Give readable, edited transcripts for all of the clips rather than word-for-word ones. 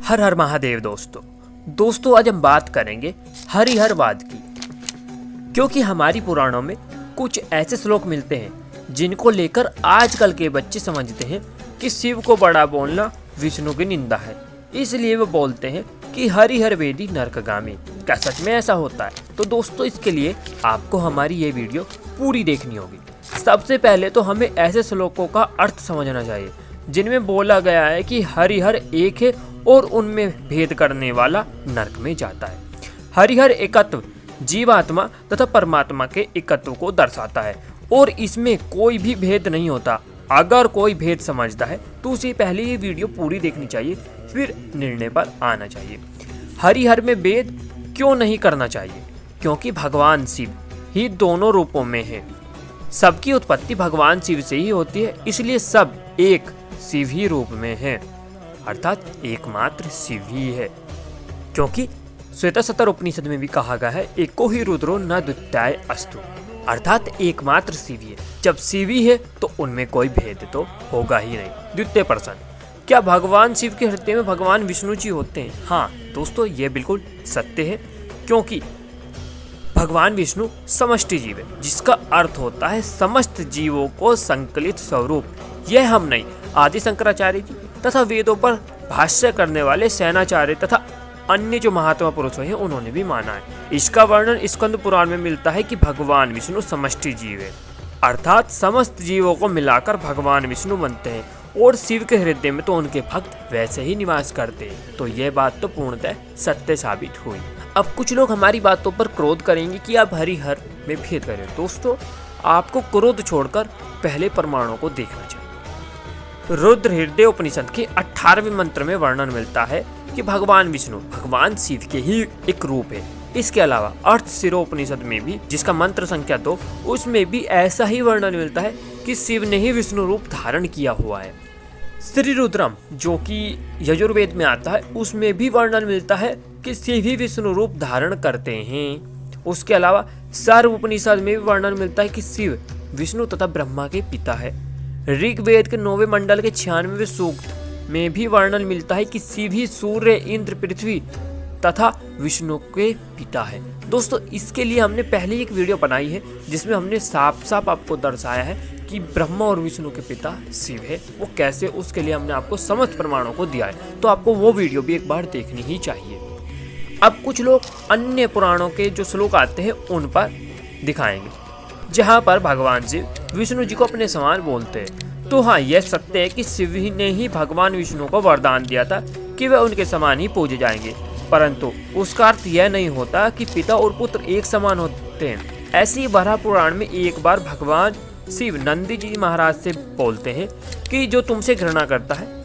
हर हर महादेव दोस्तों आज हम बात करेंगे हरिहरवाद की, क्योंकि हमारी पुराणों में कुछ ऐसे श्लोक मिलते हैं जिनको लेकर आजकल के बच्चे समझते हैं कि शिव को बड़ा बोलना विष्णु की निंदा है, इसलिए वो बोलते हैं कि हरिहर वेदी नरकगामी। क्या सच में ऐसा होता है? तो दोस्तों इसके लिए आपको हमारी ये वीडियो पूरी देखनी होगी। सबसे पहले तो हमें ऐसे श्लोकों का अर्थ समझना चाहिए जिनमें बोला गया है कि हरिहर एक है और उनमें भेद करने वाला नरक में जाता है। हरिहर एकत्व जीवात्मा तथा परमात्मा के एकत्व को दर्शाता है और इसमें कोई भी भेद नहीं होता। अगर कोई भेद समझता है तो उसे पहले ये वीडियो पूरी देखनी चाहिए, फिर निर्णय पर आना चाहिए। हरिहर में भेद क्यों नहीं करना चाहिए? क्योंकि भगवान शिव ही दोनों रूपों में है। सबकी उत्पत्ति भगवान शिव से ही होती है, इसलिए सब एक शिव ही रूप में है, अर्थात एकमात्र शिव ही है। क्योंकि श्वेतसतर उपनिषद में भी कहा गया है, एको ही रुद्रो न द्वितीय अस्तु, अर्थात एकमात्र शिव ही है। जब शिव ही है तो उनमें कोई भेद तो होगा ही नहीं। द्वितीय प्रश्न, क्या भगवान शिव के हृदय में भगवान विष्णु जी होते हैं? हाँ दोस्तों, ये बिल्कुल सत्य है, क्योंकि भगवान विष्णु समष्टि जीव है, जिसका अर्थ होता है समस्त जीवों को संकलित स्वरूप। यह हम नहीं, आदि शंकराचार्य जी तथा वेदों पर भाष्य करने वाले सेनाचार्य तथा अन्य जो महात्मा पुरुष हैं उन्होंने भी माना है। इसका वर्णन स्कंद पुराण में मिलता है कि भगवान विष्णु समष्टि जीव है, अर्थात समस्त जीवों को मिलाकर भगवान विष्णु बनते हैं और शिव के हृदय में तो उनके भक्त वैसे ही निवास करते हैं। तो यह बात तो पूर्णतः सत्य साबित हुई। अब कुछ लोग हमारी बातों पर क्रोध करेंगे कि आप हरिहर में भेद करें। दोस्तों, आपको क्रोध छोड़कर पहले प्रमाणों को देखना चाहिए। रुद्र हृदय उपनिषद के 18वें मंत्र में वर्णन मिलता है कि भगवान विष्णु भगवान शिव के ही एक रूप है। इसके अलावा अर्थशिरो उपनिषद में भी, जिसका मंत्र संख्या 2, उसमें भी ऐसा ही वर्णन मिलता है कि शिव ने ही विष्णु रूप धारण किया हुआ है। श्री रुद्रम जो कि यजुर्वेद में आता है, उसमें भी वर्णन मिलता है कि शिव ही विष्णु रूप धारण करते हैं। उसके अलावा सर्व उपनिषद में भी वर्णन मिलता है कि शिव विष्णु तथा ब्रह्मा के पिता है। ऋग्वेद के 9वें मंडल के 96वें सूक्त में भी वर्णन मिलता है कि शिव ही सूर्य, इंद्र, पृथ्वी तथा विष्णु के पिता है। दोस्तों, इसके लिए हमने पहले एक वीडियो बनाई है जिसमें हमने साफ साफ आपको दर्शाया है कि ब्रह्मा और विष्णु के पिता शिव है, वो कैसे, उसके लिए हमने आपको समस्त प्रमाणों को दिया है। तो आपको वो वीडियो भी एक बार देखनी ही चाहिए। अब कुछ लोग अन्य पुराणों के जो श्लोक आते हैं उन पर दिखाएंगे, जहाँ पर भगवान शिव विष्णु जी को अपने समान बोलते हैं। तो हाँ, यह सत्य है कि शिव ने ही भगवान विष्णु को वरदान दिया था कि वे उनके समान ही पूजे जाएंगे, परंतु उसका अर्थ यह नहीं होता कि पिता और पुत्र एक समान होते हैं। ऐसे ही बराह पुराण में एक बार भगवान शिव नंदी जी महाराज से बोलते हैं कि जो तुमसे घृणा करता है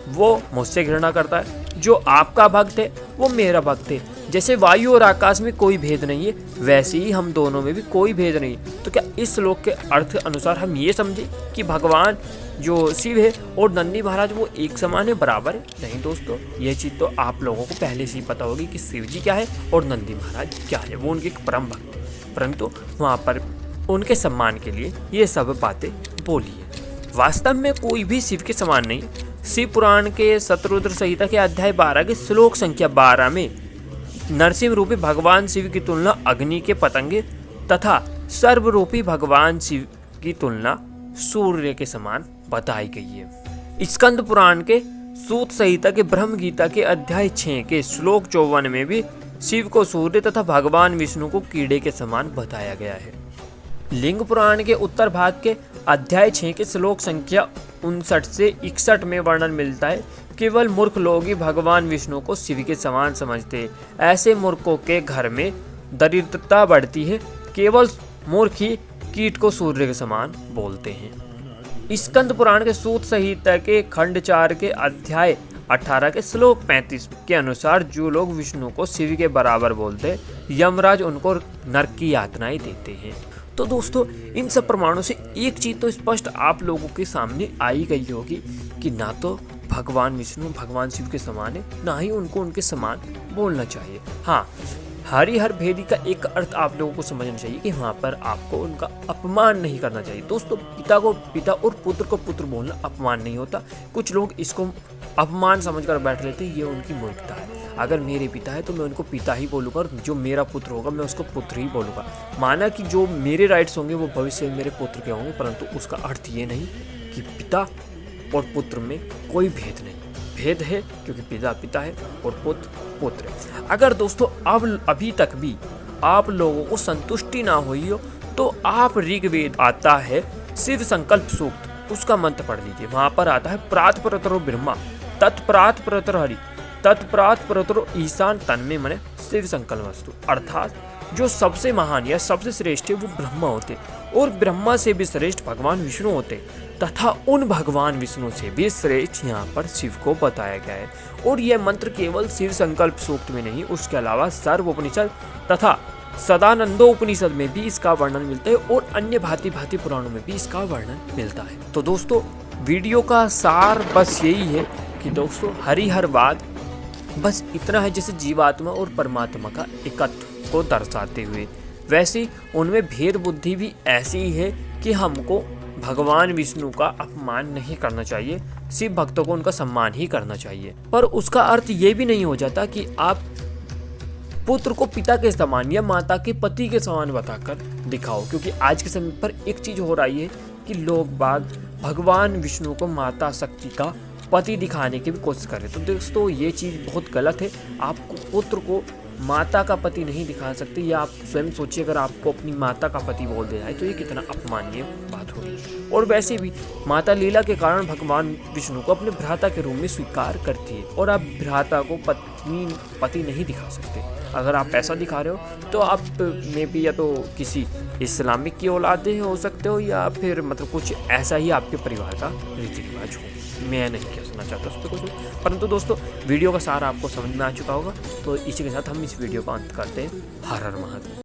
वो मुझसे घृणा करता है, जो आपका भक्त है वो मेरा भक्त है। जैसे वायु और आकाश में कोई भेद नहीं है, वैसे ही हम दोनों में भी कोई भेद नहीं। तो क्या इस श्लोक के अर्थ अनुसार हम ये समझे कि भगवान जो शिव है और नंदी महाराज वो एक समान है, बराबर है? नहीं दोस्तों, ये चीज़ तो आप लोगों को पहले से ही पता होगी कि शिव जी क्या है और नंदी महाराज क्या है। वो उनके एक परम भक्त है, परंतु वहाँ पर उनके सम्मान के लिए ये सब बातें बोली है। वास्तव में कोई भी शिव के समान नहीं। शिव पुराण के शतरुद्र संहिता के अध्याय 12 के श्लोक संख्या 12 में नरसिंह रूपी भगवान शिव की तुलना अग्नि के पतंगे तथा सर्वरूपी भगवान शिव की तुलना सूर्य के समान बताई गई है। स्कंद पुराण के सूत संहिता के ब्रह्म गीता के अध्याय 6 के श्लोक 54 में भी शिव को सूर्य तथा भगवान विष्णु को कीड़े के समान बताया गया है। लिंग पुराण के उत्तर भाग के अध्याय 6 के श्लोक संख्या 59 से 61 में वर्णन मिलता है, केवल मूर्ख लोग ही भगवान विष्णु को शिव के समान समझते हैं। ऐसे मूर्खों के घर में दरिद्रता बढ़ती है। केवल मूर्ख ही कीट को सूर्य के समान बोलते हैं। स्कंद पुराण के सूत संहिता के खंड 4 के अध्याय 18 के श्लोक 35 के अनुसार जो लोग विष्णु को शिव के बराबर बोलते हैं, यमराज उनको नरक की यातनाएं देते हैं। तो दोस्तों, इन सब प्रमाणों से एक चीज तो स्पष्ट आप लोगों के सामने आई गई होगी कि ना तो भगवान विष्णु भगवान शिव के समान है, ना ही उनको उनके समान बोलना चाहिए। हाँ, हरिहर भेदी का एक अर्थ आप लोगों को समझना चाहिए कि वहाँ पर आपको उनका अपमान नहीं करना चाहिए। दोस्तों, पिता को पिता और पुत्र को पुत्र बोलना अपमान नहीं होता। कुछ लोग इसको अपमान समझकर बैठ लेते हैं, ये उनकी मूर्खता है। अगर मेरे पिता है तो मैं उनको पिता ही बोलूँगा, और जो मेरा पुत्र होगा मैं उसको पुत्र ही बोलूँगा। माना कि जो मेरे राइट्स होंगे वो भविष्य में मेरे पुत्र के होंगे, परंतु उसका अर्थ ये नहीं कि पिता और पुत्र में कोई भेद नहीं। भेद है क्योंकि पिता पिता है और पुत्र पुत्र है। अगर दोस्तों अब अभी तक भी आप लोगों को संतुष्टि ना हुई हो तो आप ऋग्वेद आता है शिव संकल्प सूक्त, उसका मंत्र पढ़ लीजिए। वहाँ पर आता है प्रात परतरो ब्रह्मा तत्प्रात परतर हरि तत्प्रात परतरो ईशान तन्मे मने शिव संकल्प वस्तु। अर्थात जो सबसे महान या सबसे श्रेष्ठ है वो ब्रह्मा होते, और ब्रह्मा से भी श्रेष्ठ भगवान विष्णु होते, तथा उन भगवान विष्णु से भी श्रेष्ठ यहाँ पर शिव को बताया गया है। और यह मंत्र केवल शिव संकल्प सूक्त में नहीं, उसके अलावा सर्व उपनिषद तथा सदानंदो उपनिषद में भी इसका वर्णन मिलता है, और अन्य भांति भांति पुराणों में भी इसका वर्णन मिलता है। तो दोस्तों, वीडियो का सार बस यही है कि दोस्तों हरिहरवाद बस इतना है जैसे जीवात्मा और परमात्मा का एकत्व को दर्शाते हुए, वैसे उनमें भेद बुद्धि भी ऐसी ही है कि हमको भगवान विष्णु का अपमान नहीं करना चाहिए, शिव भक्तों को उनका सम्मान ही करना चाहिए। पर उसका अर्थ ये भी नहीं हो जाता कि आप पुत्र को पिता के समान या माता के पति के समान बताकर दिखाओ, क्योंकि आज के समय पर एक चीज हो रही है कि लोग बाग भगवान विष्णु को माता शक्ति का पति दिखाने की भी कोशिश कर रहे। तो दोस्तों, ये चीज़ बहुत गलत है। आपको पुत्र को माता का पति नहीं दिखा सकते, या आप स्वयं सोचिए अगर आपको अपनी माता का पति बोल दिया जाए तो ये कितना अपमाननीय बात होगी। और वैसे भी माता लीला के कारण भगवान विष्णु को अपने भ्राता के रूप में स्वीकार करती है, और आप भ्राता को पति नहीं दिखा सकते। अगर आप ऐसा दिखा रहे हो तो आप में भी या तो किसी इस्लामिक की औलादे हो सकते हो, या फिर मतलब कुछ ऐसा ही आपके परिवार का रीति रिवाज हो। मैं नहीं कहना चाहता उस पर कुछ, परंतु दोस्तों वीडियो का सारा आपको समझ में आ चुका होगा। तो इसी के साथ हम इस वीडियो का अंत करते हैं। हर हर महादेव।